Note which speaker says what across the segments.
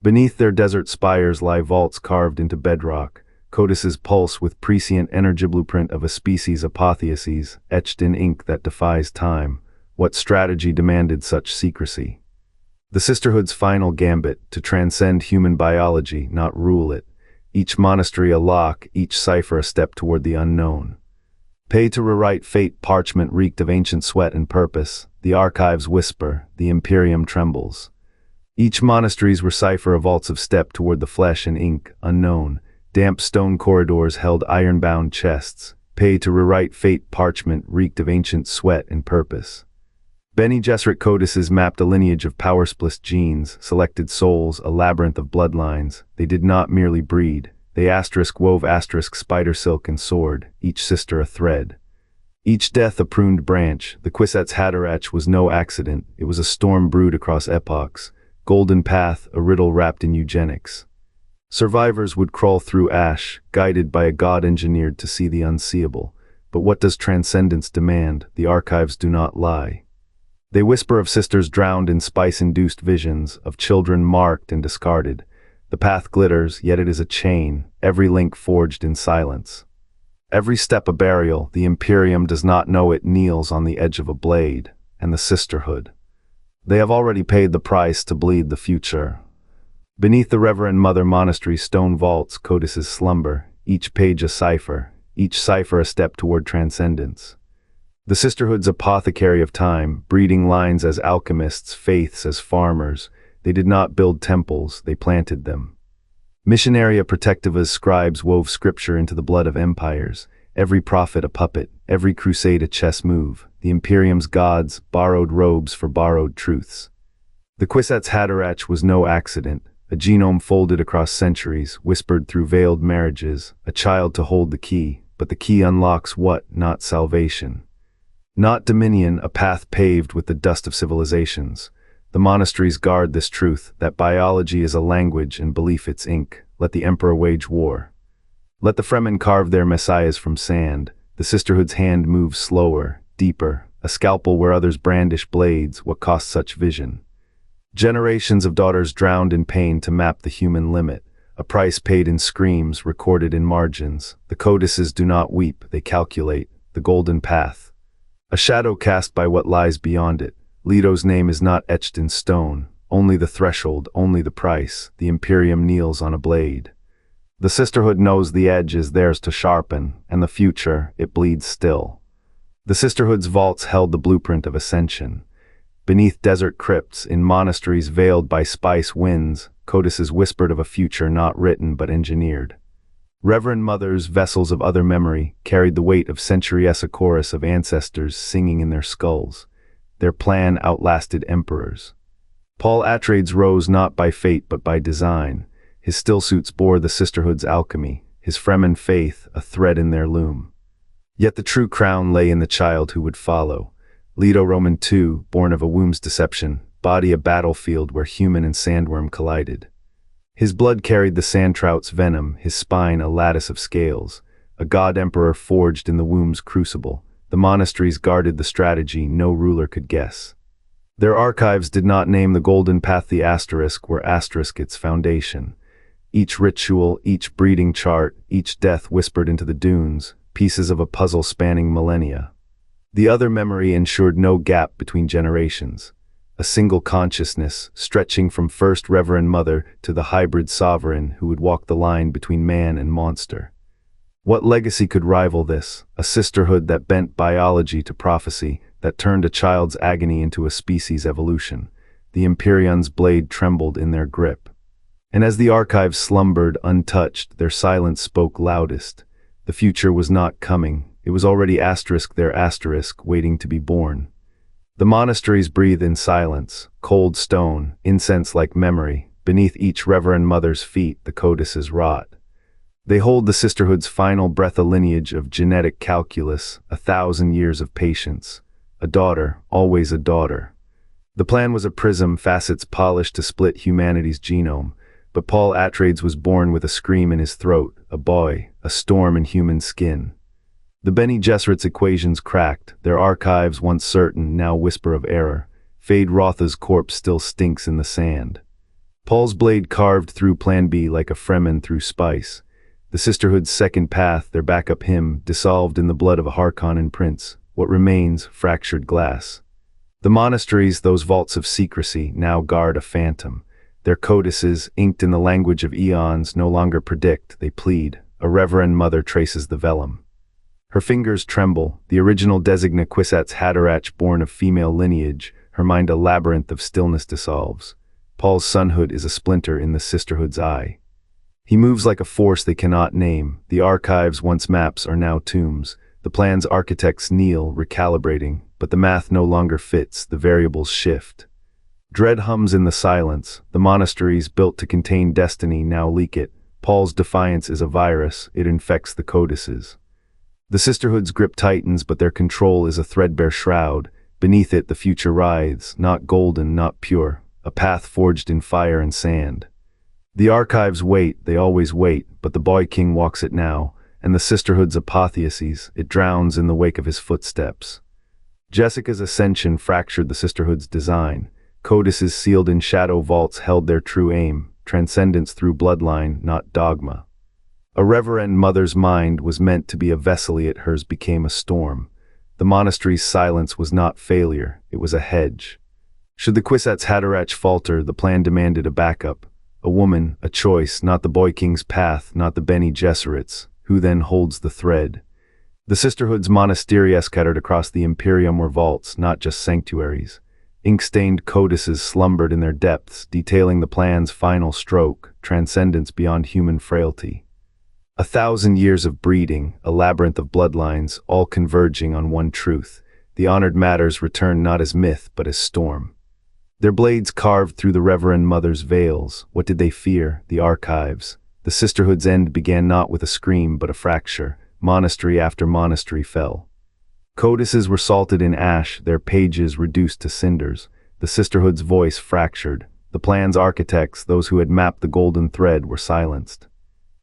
Speaker 1: Beneath their desert spires lie vaults carved into bedrock, codices pulse with prescient energy blueprint of a species apotheosis, etched in ink that defies time. What strategy demanded such secrecy? The Sisterhood's final gambit, to transcend human biology, not rule it. Each monastery a lock, each cipher a step toward the unknown. Pay to rewrite fate, parchment reeked of ancient sweat and purpose. The archives whisper, the Imperium trembles. Each monastery's cipher a vaults of step toward the flesh and ink, unknown. Damp stone corridors held iron-bound chests. Pay to rewrite fate, parchment reeked of ancient sweat and purpose. Bene Gesserit codices mapped a lineage of power-split genes, selected souls, a labyrinth of bloodlines. They did not merely breed. They wove spider silk and sword, each sister a thread. Each death a pruned branch. The Kwisatz Haderach was no accident. It was a storm brewed across epochs. Golden path, a riddle wrapped in eugenics. Survivors would crawl through ash, guided by a god engineered to see the unseeable. But what does transcendence demand? The archives do not lie. They whisper of sisters drowned in spice-induced visions, of children marked and discarded. The path glitters, yet it is a chain, every link forged in silence. Every step a burial. The Imperium does not know it kneels on the edge of a blade, and the Sisterhood. They have already paid the price to bleed the future. Beneath the Reverend Mother Monastery's stone vaults, codices slumber, each page a cipher, each cipher a step toward transcendence. The Sisterhood's apothecary of time, breeding lines as alchemists, faiths as farmers. They did not build temples, they planted them. Missionaria protectivas scribes wove scripture into the blood of empires, every prophet a puppet, every crusade a chess move. The Imperium's gods borrowed robes for borrowed truths. The Kwisatz Haderach was no accident, a genome folded across centuries, whispered through veiled marriages, a child to hold the key, but the key unlocks what? Not salvation. Not dominion, a path paved with the dust of civilizations. The monasteries guard this truth, that biology is a language and belief its ink. Let the emperor wage war. Let the Fremen carve their messiahs from sand. The Sisterhood's hand moves slower, deeper, a scalpel where others brandish blades. What costs such vision? Generations of daughters drowned in pain to map the human limit. A price paid in screams, recorded in margins. The codices do not weep, they calculate. The golden path. A shadow cast by what lies beyond it. Leto's name is not etched in stone, only the threshold, only the price. The Imperium kneels on a blade. The Sisterhood knows the edge is theirs to sharpen, and the future, it bleeds still. The Sisterhood's vaults held the blueprint of ascension. Beneath desert crypts, in monasteries veiled by spice winds, codices whispered of a future not written but engineered. Reverend mothers, vessels of other memory, carried the weight of centuries, a chorus of ancestors singing in their skulls. Their plan outlasted emperors. Paul Atreides rose not by fate but by design. His stillsuits bore the Sisterhood's alchemy, his Fremen faith a thread in their loom. Yet the true crown lay in the child who would follow. Leto Roman II, born of a womb's deception, body a battlefield where human and sandworm collided. His blood carried the sandtrout's venom, his spine a lattice of scales, a god-emperor forged in the womb's crucible. The monasteries guarded the strategy no ruler could guess. Their archives did not name the golden path. The asterisk were asterisk its foundation. Each ritual, each breeding chart, each death whispered into the dunes, pieces of a puzzle spanning millennia. The other memory ensured no gap between generations. A single consciousness, stretching from first Reverend Mother to the hybrid sovereign who would walk the line between man and monster. What legacy could rival this? A sisterhood that bent biology to prophecy, that turned a child's agony into a species evolution. The Imperium's blade trembled in their grip. And as the archives slumbered untouched, their silence spoke loudest. The future was not coming. It was already asterisk their asterisk, waiting to be born. The monasteries breathe in silence, cold stone, incense like memory. Beneath each Reverend Mother's feet, the codices rot. They hold the Sisterhood's final breath, a lineage of genetic calculus, 1,000 years of patience. A daughter, always a daughter. The plan was a prism, facets polished to split humanity's genome. But Paul Atreides was born with a scream in his throat, a boy, a storm in human skin. The Bene Gesserit's equations cracked, their archives once certain, now whisper of error. Fade Rotha's corpse still stinks in the sand. Paul's blade carved through Plan B like a Fremen through spice. The Sisterhood's second path, their backup hymn, dissolved in the blood of a Harkonnen prince. What remains, fractured glass. The monasteries, those vaults of secrecy, now guard a phantom. Their codices, inked in the language of eons, no longer predict, they plead. A Reverend mother traces the vellum. Her fingers tremble, the original designate Kwisatz Haderach born of female lineage, her mind a labyrinth of stillness dissolves. Paul's sonhood is a splinter in the Sisterhood's eye. He moves like a force they cannot name. The archives, once maps, are now tombs. The plan's architects kneel, recalibrating, but the math no longer fits, the variables shift. Dread hums in the silence. The monasteries, built to contain destiny, now leak it. Paul's defiance is a virus, it infects the codices. The Sisterhood's grip tightens, but their control is a threadbare shroud. Beneath it the future writhes, not golden, not pure, a path forged in fire and sand. The archives wait, they always wait, but the boy king walks it now, and the Sisterhood's apotheosis, it drowns in the wake of his footsteps. Jessica's ascension fractured the Sisterhood's design. Codices sealed in shadow vaults held their true aim, transcendence through bloodline, not dogma. A Reverend mother's mind was meant to be a vessel, yet hers became a storm. The monastery's silence was not failure, it was a hedge. Should the Kwisatz Haderach falter, the plan demanded a backup. A woman, a choice, not the boy king's path, not the Bene Gesserit's. Who then holds the thread? The Sisterhood's monasteries scattered across the Imperium were vaults, not just sanctuaries. Ink-stained codices slumbered in their depths, detailing the plan's final stroke, transcendence beyond human frailty. 1,000 years of breeding, a labyrinth of bloodlines, all converging on one truth. The honored matters return not as myth, but as storm. Their blades carved through the Reverend mother's veils. What did they fear? The archives. The Sisterhood's end began not with a scream, but a fracture. Monastery after monastery fell. Codices were salted in ash, their pages reduced to cinders. The Sisterhood's voice fractured. The plan's architects, those who had mapped the golden thread, were silenced.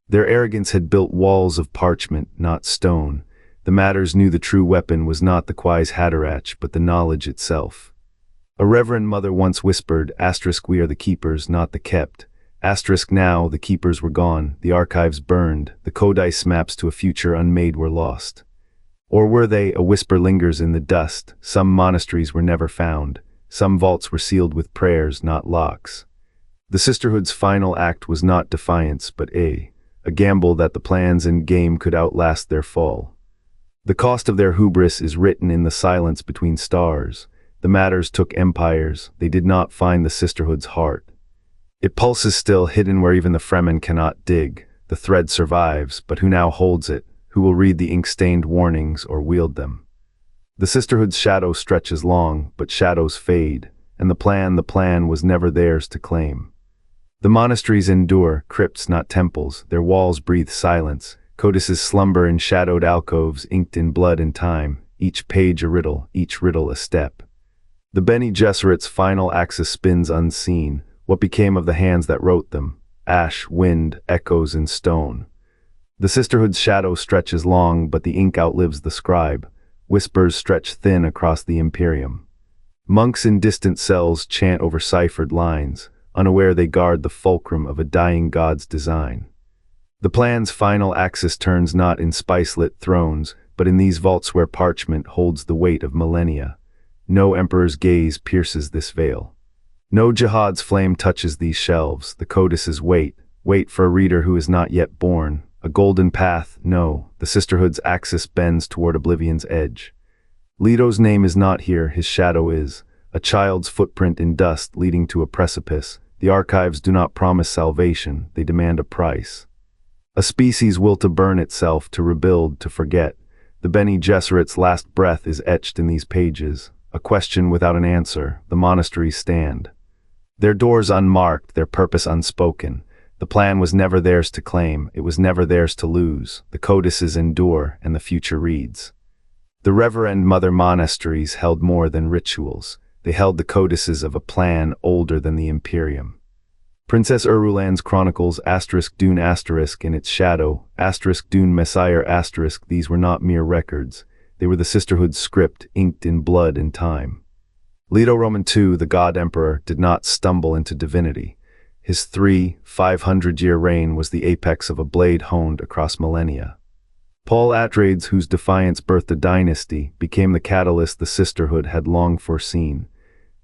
Speaker 1: Their arrogance had built walls of parchment, not stone. The matters knew the true weapon was not the Kwisatz Haderach, but the knowledge itself. A Reverend mother once whispered, *, we are the keepers, not the kept. * now, the keepers were gone, the archives burned, the codice maps to a future unmade were lost. Or were they? A whisper lingers in the dust. Some monasteries were never found. Some vaults were sealed with prayers, not locks. The Sisterhood's final act was not defiance, but a gamble that the plans and game could outlast their fall. The cost of their hubris is written in the silence between stars. The matters took empires, they did not find the Sisterhood's heart. It pulses still, hidden where even the Fremen cannot dig. The thread survives, but who now holds it? Who will read the ink-stained warnings or wield them? The Sisterhood's shadow stretches long, but shadows fade, and the plan was never theirs to claim. The monasteries endure, crypts not temples, their walls breathe silence. Codices slumber in shadowed alcoves, inked in blood and time, each page a riddle, each riddle a step. The Bene Gesserit's final axis spins unseen. What became of the hands that wrote them? Ash, wind, echoes, and stone. The Sisterhood's shadow stretches long, but the ink outlives the scribe. Whispers stretch thin across the Imperium. Monks in distant cells chant over ciphered lines. Unaware they guard the fulcrum of a dying god's design. The plan's final axis turns not in spice-lit thrones, but in these vaults where parchment holds the weight of millennia. No emperor's gaze pierces this veil. No jihad's flame touches these shelves. The codices wait for a reader who is not yet born. A golden path, no, the Sisterhood's axis bends toward oblivion's edge. Leto's name is not here, his shadow is. A child's footprint in dust leading to a precipice. The archives do not promise salvation, they demand a price. A species will to burn itself, to rebuild, to forget. The Bene Gesserit's last breath is etched in these pages. A question without an answer, the monasteries stand. Their doors unmarked, their purpose unspoken. The plan was never theirs to claim, it was never theirs to lose. The codices endure, and the future reads. The Reverend mother monasteries held more than rituals. They held the codices of a plan older than the Imperium. Princess Irulan's chronicles *Dune* in its shadow, *Dune Messiah*, these were not mere records. They were the Sisterhood's script, inked in blood and time. Leto Roman II, the God Emperor, did not stumble into divinity. His 500-year reign was the apex of a blade honed across millennia. Paul Atreides, whose defiance birthed a dynasty, became the catalyst the Sisterhood had long foreseen.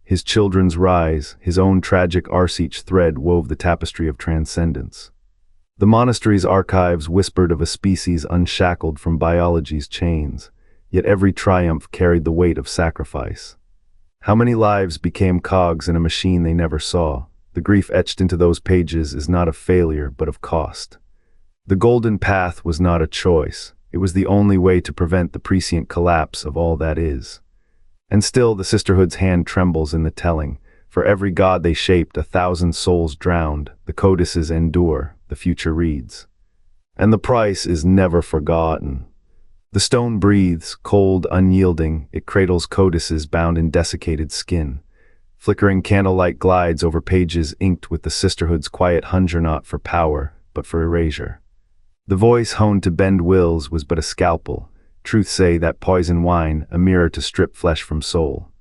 Speaker 1: His children's rise, his own tragic arse, each thread wove the tapestry of transcendence. The Monasteries' archives whispered of a species unshackled from biology's chains, yet every triumph carried the weight of sacrifice. How many lives became cogs in a machine they never saw? The grief etched into those pages is not of failure, but of cost. The Golden Path was not a choice. It was the only way to prevent the prescient collapse of all that is. And still the Sisterhood's hand trembles in the telling. For every god they shaped, 1,000 souls drowned. The codices endure, the future reads. And the price is never forgotten. The stone breathes, cold, unyielding. It cradles codices bound in desiccated skin. Flickering candlelight glides over pages inked with the Sisterhood's quiet hunger, not for power, but for erasure. The voice honed to bend wills was but a scalpel. Truth say that poison wine, a mirror to strip flesh from soul.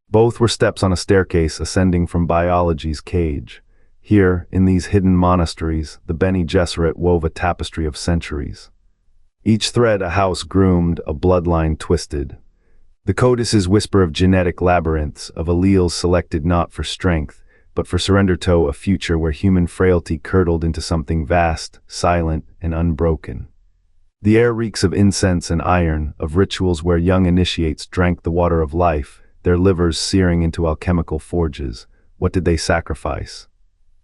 Speaker 1: Both were steps on a staircase ascending from biology's cage. Here, in these hidden monasteries, the Bene Gesserit wove a tapestry of centuries. Each thread a house groomed, a bloodline twisted. The codices whisper of genetic labyrinths, of alleles selected not for strength, but for surrender to a future where human frailty curdled into something vast, silent, and unbroken. The air reeks of incense and iron, of rituals where young initiates drank the water of life, their livers searing into alchemical forges. What did they sacrifice?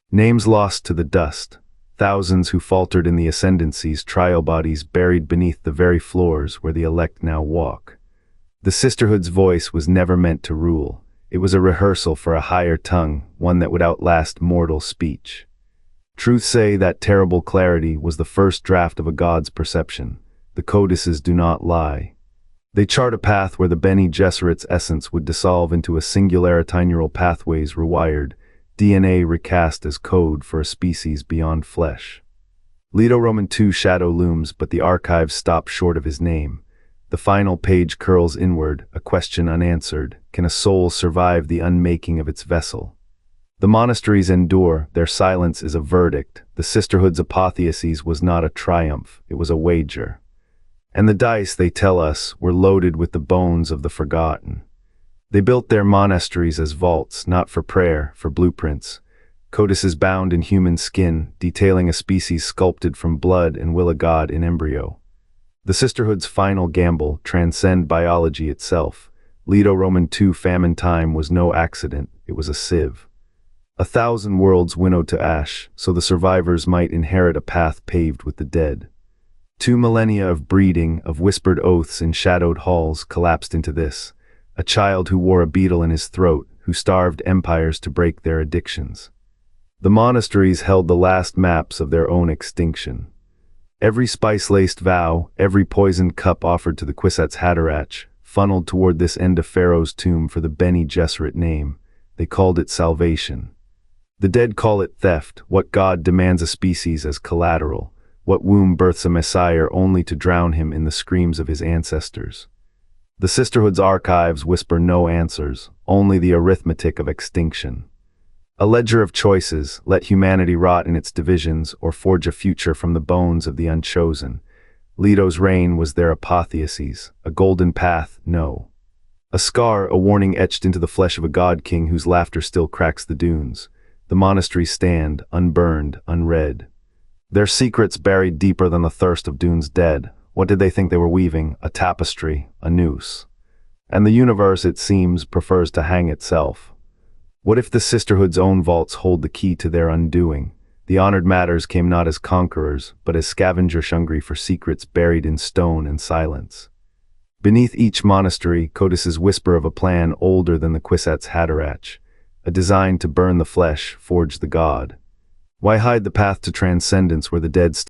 Speaker 1: Names lost to the dust. Thousands who faltered in the ascendancies, trial bodies buried beneath the very floors where the elect now walk. The Sisterhood's voice was never meant to rule. It was a rehearsal for a higher tongue, one that would outlast mortal speech. Truth say that terrible clarity was the first draft of a god's perception. The codices do not lie. They chart a path where the Bene Gesserit's essence would dissolve into a singularity, neural pathways rewired, DNA recast as code for a species beyond flesh. Leto Roman II shadow looms, but the archives stop short of his name. The final page curls inward, a question unanswered. Can a soul survive the unmaking of its vessel? The monasteries endure, their silence is a verdict. The Sisterhood's apotheosis was not a triumph, it was a wager. And the dice, they tell us, were loaded with the bones of the forgotten. They built their monasteries as vaults, not for prayer, for blueprints. Codices bound in human skin, detailing a species sculpted from blood and will a god in embryo. The Sisterhood's final gamble, transcend biology itself. Leto Roman II famine time was no accident, it was a sieve. 1,000 worlds winnowed to ash, so the survivors might inherit a path paved with the dead. 2 millennia of breeding, of whispered oaths in shadowed halls collapsed into this. A child who wore a beetle in his throat, who starved empires to break their addictions. The monasteries held the last maps of their own extinction. Every spice-laced vow, every poisoned cup offered to the Kwisatz Haderach, funneled toward this end of Pharaoh's tomb for the Bene Gesserit name. They called it salvation. The dead call it theft. What god demands a species as collateral? What womb births a messiah only to drown him in the screams of his ancestors? The Sisterhood's archives whisper no answers, only the arithmetic of extinction. A ledger of choices, let humanity rot in its divisions or forge a future from the bones of the unchosen. Leto's reign was their apotheosis, a golden path, no. A scar, a warning etched into the flesh of a god-king whose laughter still cracks the dunes. The monasteries stand, unburned, unread. Their secrets buried deeper than the thirst of Dune's dead. What did they think they were weaving? A tapestry, a noose. And the universe, it seems, prefers to hang itself. What if the Sisterhood's own vaults hold the key to their undoing? The honored matters came not as conquerors, but as scavengers hungry for secrets buried in stone and silence. Beneath each monastery, codices whisper of a plan older than the Kwisatz Haderach, a design to burn the flesh, forge the god. Why hide the path to transcendence where the dead